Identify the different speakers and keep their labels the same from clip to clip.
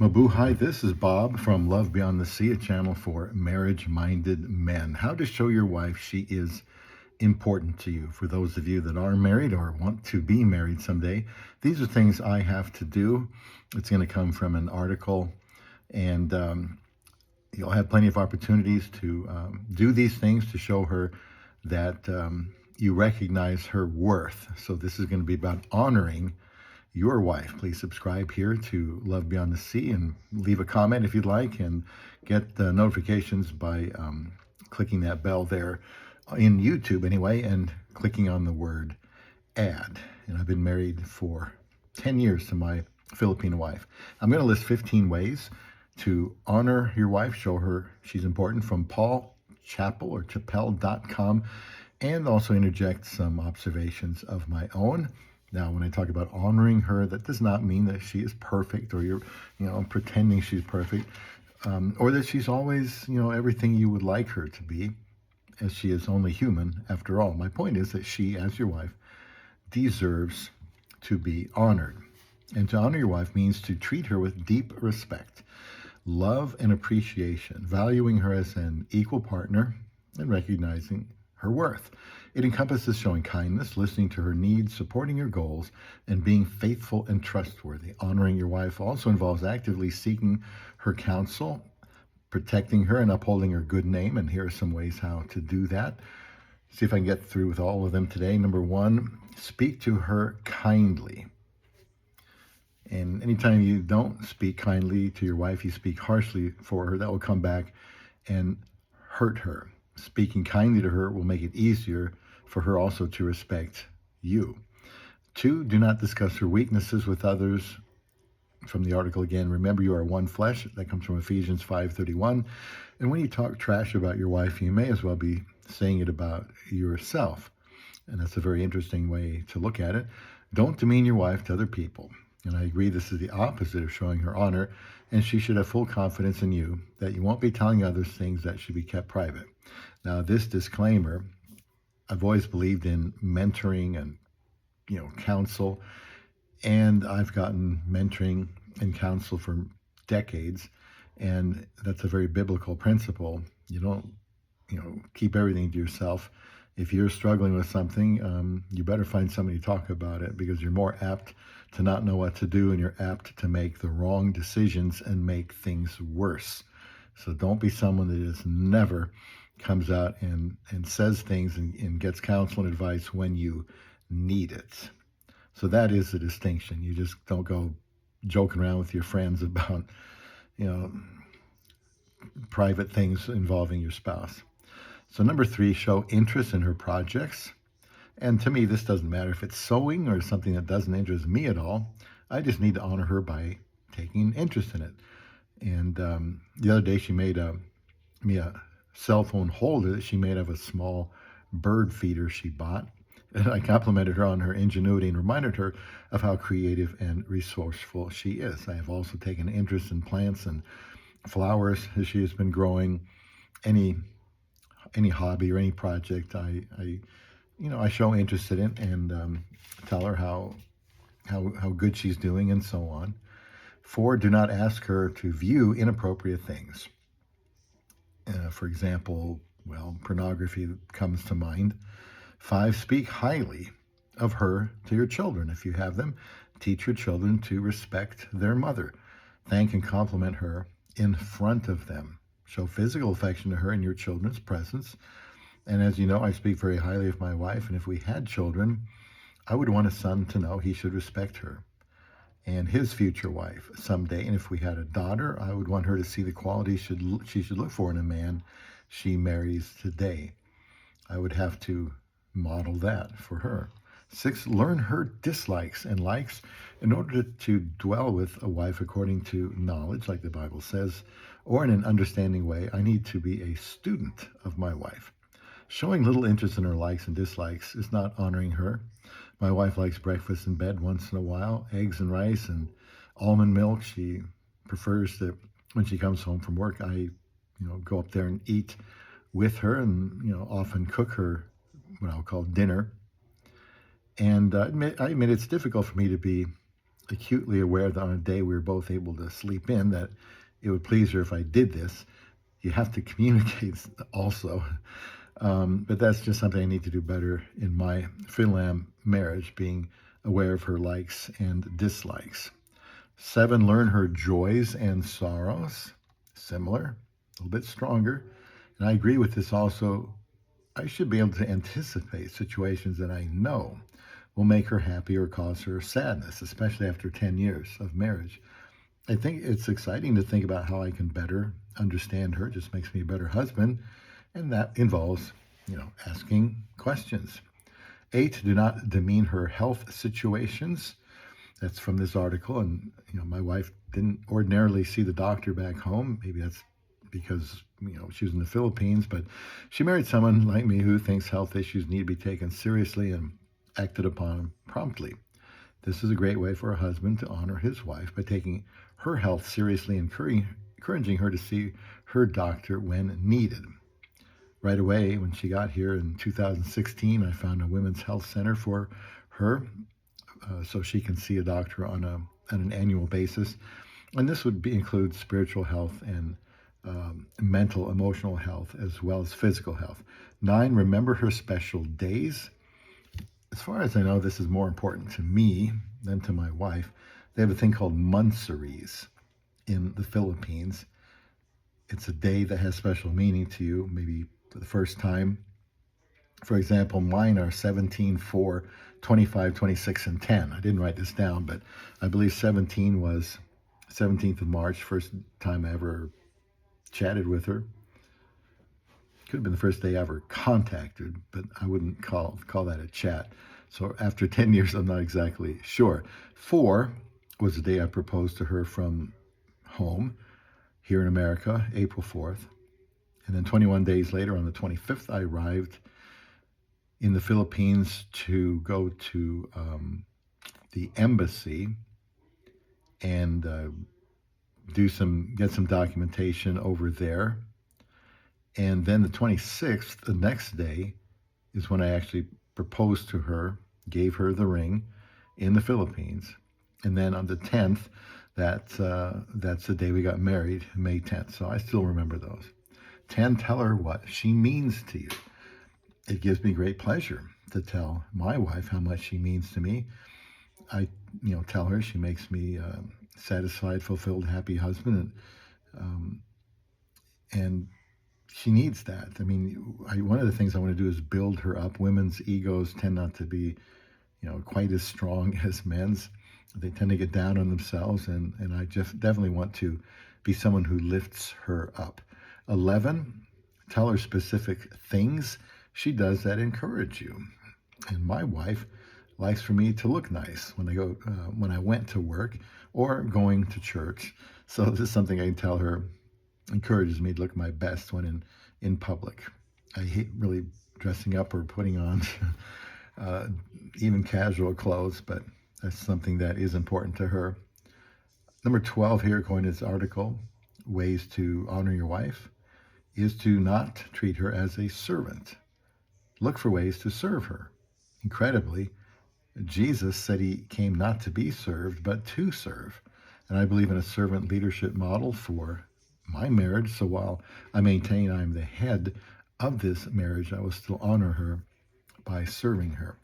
Speaker 1: Mabuhay, this is Bob from Love Beyond the Sea, a channel for marriage-minded men. How to show your wife she is important to you. For those of you that are married or want to be married someday, these are things I have to do. It's going to come from an article, and you'll have plenty of opportunities to do these things to show her that you recognize her worth. So this is going to be about honoring your wife. Please subscribe here to Love Beyond the Sea and leave a comment if you'd like, and get the notifications by clicking that bell there in YouTube anyway, and clicking on the word add. And I've been married for 10 years to my Filipina wife. I'm going to list 15 ways to honor your wife, show her she's important, from Paul Chappell or chappell.com, and also interject some observations of my own. Now, when I talk about honoring her, that does not mean that she is perfect, or you're, pretending she's perfect, or that she's always, everything you would like her to be, as she is only human after all. My point is that she, as your wife, deserves to be honored. And to honor your wife means to treat her with deep respect, love, and appreciation, valuing her as an equal partner and recognizing her worth. It encompasses showing kindness, listening to her needs, supporting her goals, and being faithful and trustworthy. Honoring your wife also involves actively seeking her counsel, protecting her, and upholding her good name. And here are some ways how to do that. See if I can get through with all of them today. Number one, speak to her kindly. And anytime you don't speak kindly to your wife, you speak harshly for her, that will come back and hurt her. Speaking kindly to her will make it easier for her also to respect you. Two, do not discuss her weaknesses with others. From the article again, remember you are one flesh. That comes from Ephesians 5:31. And when you talk trash about your wife, you may as well be saying it about yourself. And that's a very interesting way to look at it. Don't demean your wife to other people. And I agree, this is the opposite of showing her honor, and she should have full confidence in you that you won't be telling others things that should be kept private. Now, this disclaimer, I've always believed in mentoring and, counsel, and I've gotten mentoring and counsel for decades, and that's a very biblical principle. You don't, keep everything to yourself. If you're struggling with something, you better find somebody to talk about it, because you're more apt to not know what to do, and you're apt to make the wrong decisions and make things worse. So don't be someone that just never comes out and says things and gets counsel and advice when you need it. So that is the distinction. You just don't go joking around with your friends about, private things involving your spouse. So number three, show interest in her projects. And to me, this doesn't matter if it's sewing or something that doesn't interest me at all. I just need to honor her by taking an interest in it. And the other day, she made me a cell phone holder that she made of a small bird feeder she bought. And I complimented her on her ingenuity and reminded her of how creative and resourceful she is. I have also taken interest in plants and flowers as she has been growing. Any hobby or any project, I show interest in it, and tell her how good she's doing, and so on. Four, do not ask her to view inappropriate things. For example, pornography comes to mind. Five, speak highly of her to your children. If you have them, teach your children to respect their mother. Thank and compliment her in front of them. Show physical affection to her in your children's presence. And as you know, I speak very highly of my wife, and if we had children, I would want a son to know he should respect her and his future wife someday. And if we had a daughter, I would want her to see the qualities she should look for in a man she marries today. I would have to model that for her. Six, learn her dislikes and likes in order to dwell with a wife according to knowledge, like the Bible says, or in an understanding way. I need to be a student of my wife. Showing little interest in her likes and dislikes is not honoring her. My wife likes breakfast in bed once in a while, eggs and rice and almond milk. She prefers that when she comes home from work, I, go up there and eat with her, and, often cook her what I'll call dinner. And I admit it's difficult for me to be acutely aware that on a day we were both able to sleep in, that it would please her if I did this. You have to communicate also. But that's just something I need to do better in my Finlam marriage, being aware of her likes and dislikes. 7, learn her joys and sorrows. Similar, a little bit stronger. And I agree with this also. I should be able to anticipate situations that I know will make her happy or cause her sadness, especially after 10 years of marriage. I think it's exciting to think about how I can better understand her. It just makes me a better husband. And that involves, asking questions. 8, do not demean her health situations. That's from this article. And, my wife didn't ordinarily see the doctor back home. Maybe that's because, she was in the Philippines, but she married someone like me who thinks health issues need to be taken seriously and acted upon promptly. This is a great way for a husband to honor his wife by taking her health seriously and encouraging her to see her doctor when needed. Right away, when she got here in 2016, I found a women's health center for her so she can see a doctor on an annual basis. And this would include spiritual health and mental, emotional health, as well as physical health. 9, remember her special days. As far as I know, this is more important to me than to my wife. They have a thing called Monsaries in the Philippines. It's a day that has special meaning to you, maybe for the first time. For example, mine are 17, 4, 25, 26, and 10. I didn't write this down, but I believe 17 was 17th of March, first time I ever chatted with her. Could have been the first day I ever contacted, but I wouldn't call that a chat. So after 10 years, I'm not exactly sure. 4 was the day I proposed to her from home here in America, April 4th. And then 21 days later, on the 25th, I arrived in the Philippines to go to the embassy and get some documentation over there. And then the 26th, the next day, is when I actually proposed to her, gave her the ring in the Philippines. And then on the 10th, that's the day we got married, May 10th. So I still remember those. 10, tell her what she means to you. It gives me great pleasure to tell my wife how much she means to me. I, tell her she makes me satisfied, fulfilled, happy husband, and she needs that. I mean, one of the things I want to do is build her up. Women's egos tend not to be, quite as strong as men's. They tend to get down on themselves, and I just definitely want to be someone who lifts her up. 11, tell her specific things she does that encourage you. And my wife likes for me to look nice when I went to work or going to church. So this is something I can tell her encourages me to look my best when in public. I hate really dressing up or putting on even casual clothes, but that's something that is important to her. Number 12 here, according to this article, ways to honor your wife, is to not treat her as a servant. Look for ways to serve her. Incredibly, Jesus said he came not to be served, but to serve. And I believe in a servant leadership model for my marriage. So while I maintain I'm the head of this marriage, I will still honor her by serving her.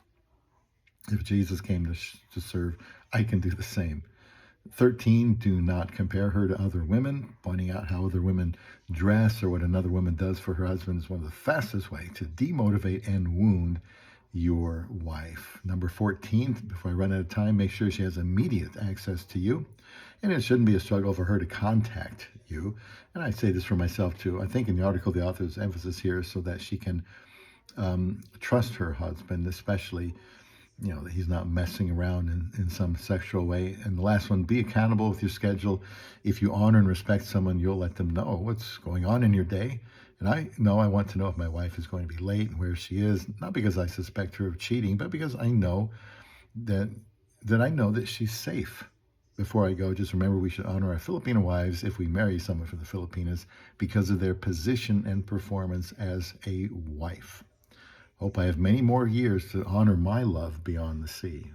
Speaker 1: If Jesus came to serve, I can do the same. 13, do not compare her to other women. Pointing out how other women dress or what another woman does for her husband is one of the fastest ways to demotivate and wound your wife. Number 14, before I run out of time, make sure she has immediate access to you. And it shouldn't be a struggle for her to contact you. And I say this for myself too. I think in the article, the author's emphasis here is so that she can trust her husband, especially that he's not messing around in some sexual way. And the last one, be accountable with your schedule. If you honor and respect someone, you'll let them know what's going on in your day. And I want to know if my wife is going to be late and where she is, not because I suspect her of cheating, but because I know that she's safe. Before I go, just remember we should honor our Filipino wives if we marry someone from the Filipinas because of their position and performance as a wife. Hope I have many more years to honor my love beyond the sea.